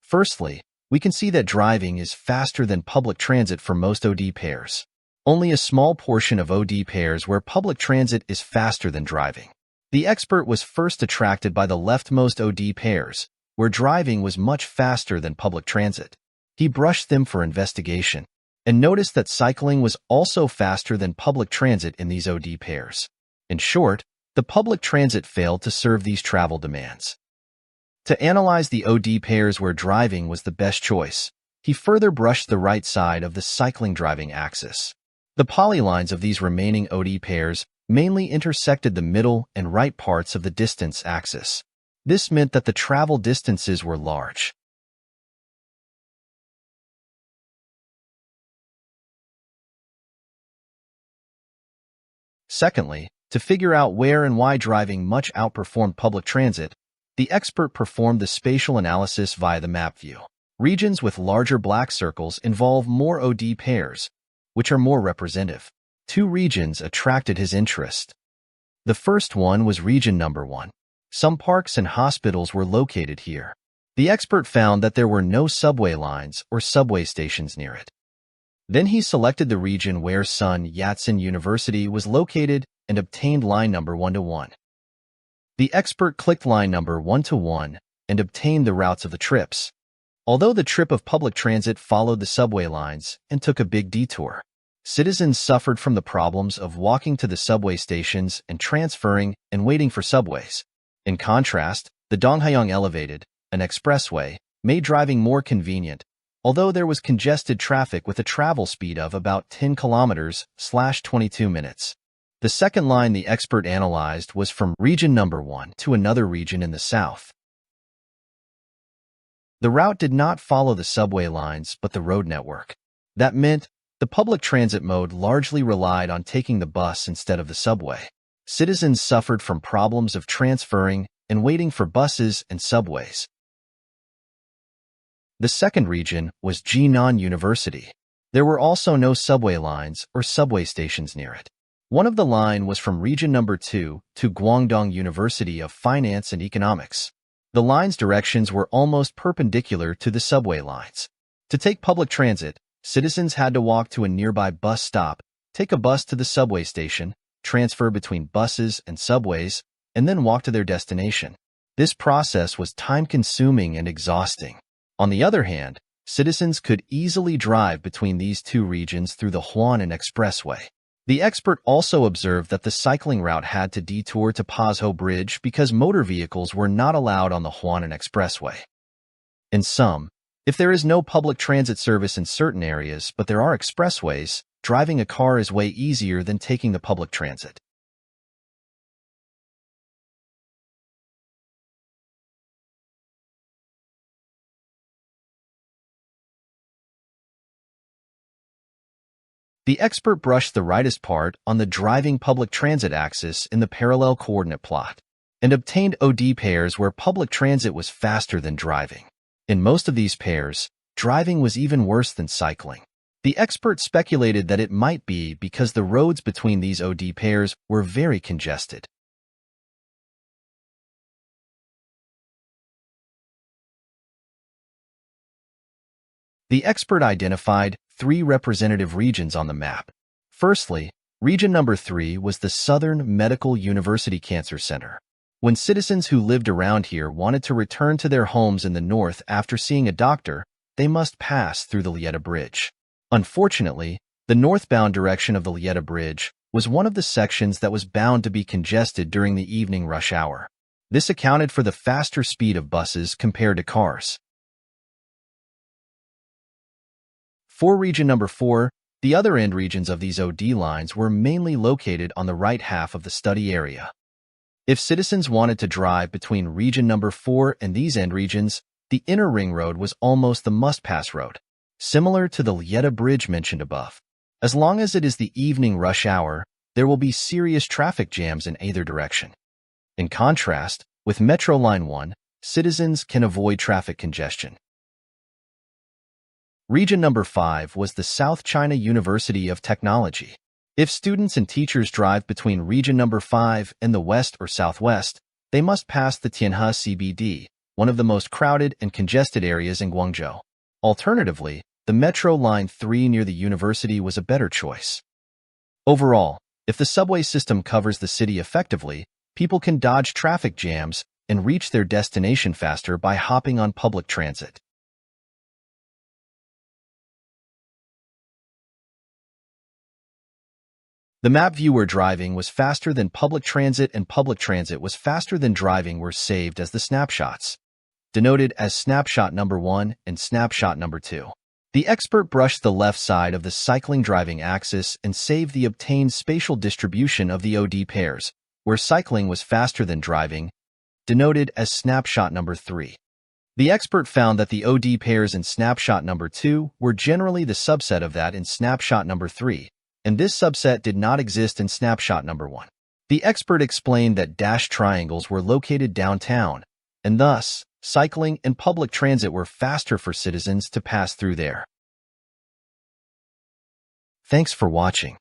Firstly, we can see that driving is faster than public transit for most OD pairs. Only a small portion of OD pairs where public transit is faster than driving. The expert was first attracted by the leftmost OD pairs, where driving was much faster than public transit. He brushed them for investigation and noticed that cycling was also faster than public transit in these OD pairs. In short, the public transit failed to serve these travel demands. To analyze the OD pairs where driving was the best choice, he further brushed the right side of the cycling-driving axis. The polylines of these remaining OD pairs mainly intersected the middle and right parts of the distance axis. This meant that the travel distances were large. Secondly, to figure out where and why driving much outperformed public transit, the expert performed the spatial analysis via the map view. Regions with larger black circles involve more OD pairs, which are more representative. Two regions attracted his interest. The first one was region number 1. Some parks and hospitals were located here. The expert found that there were no subway lines or subway stations near it. Then he selected the region where Sun Yat-sen University was located and obtained line number 1-1. The expert clicked line number 1-1 and obtained the routes of the trips. Although the trip of public transit followed the subway lines and took a big detour, citizens suffered from the problems of walking to the subway stations and transferring and waiting for subways. In contrast, the Donghayang Elevated, an expressway, made driving more convenient, although there was congested traffic with a travel speed of about 10 kilometers/22 minutes. The second line the expert analyzed was from region number 1 to another region in the south. The route did not follow the subway lines but the road network. That meant the public transit mode largely relied on taking the bus instead of the subway. Citizens suffered from problems of transferring and waiting for buses and subways. The second region was Jinan University. There were also no subway lines or subway stations near it. One of the line was from region number 2 to Guangdong University of Finance and Economics. The line's directions were almost perpendicular to the subway lines. To take public transit, citizens had to walk to a nearby bus stop, take a bus to the subway station, transfer between buses and subways, and then walk to their destination. This process was time-consuming and exhausting. On the other hand, citizens could easily drive between these two regions through the Huanan Expressway. The expert also observed that the cycling route had to detour to Pazhou Bridge because motor vehicles were not allowed on the Huanan Expressway. In sum, if there is no public transit service in certain areas but there are expressways, driving a car is way easier than taking the public transit. The expert brushed the rightest part on the driving public transit axis in the parallel coordinate plot and obtained OD pairs where public transit was faster than driving. In most of these pairs, driving was even worse than cycling. The expert speculated that it might be because the roads between these OD pairs were very congested. The expert identified 3 representative regions on the map. Firstly, region number 3 was the Southern Medical University Cancer Center. When citizens who lived around here wanted to return to their homes in the north after seeing a doctor, they must pass through the Lieta Bridge. Unfortunately, the northbound direction of the Lieta Bridge was one of the sections that was bound to be congested during the evening rush hour. This accounted for the faster speed of buses compared to cars. For region number 4, the other end regions of these OD lines were mainly located on the right half of the study area. If citizens wanted to drive between region number 4 and these end regions, the inner ring road was almost the must-pass road, similar to the Lieta Bridge mentioned above. As long as it is the evening rush hour, there will be serious traffic jams in either direction. In contrast, with Metro Line 1, citizens can avoid traffic congestion. Region number 5 was the South China University of Technology. If students and teachers drive between region number 5 and the west or southwest, they must pass the Tianhe CBD, one of the most crowded and congested areas in Guangzhou. Alternatively, the Metro Line 3 near the university was a better choice. Overall, if the subway system covers the city effectively, people can dodge traffic jams and reach their destination faster by hopping on public transit. The map view where driving was faster than public transit and public transit was faster than driving were saved as the snapshots, denoted as snapshot number 1 and snapshot number 2. The expert brushed the left side of the cycling driving axis and saved the obtained spatial distribution of the OD pairs, where cycling was faster than driving, denoted as snapshot number 3. The expert found that the OD pairs in snapshot number 2 were generally the subset of that in snapshot number 3, and this subset did not exist in snapshot number 1. The expert explained that dashed triangles were located downtown, and thus, cycling and public transit were faster for citizens to pass through there. Thanks for watching.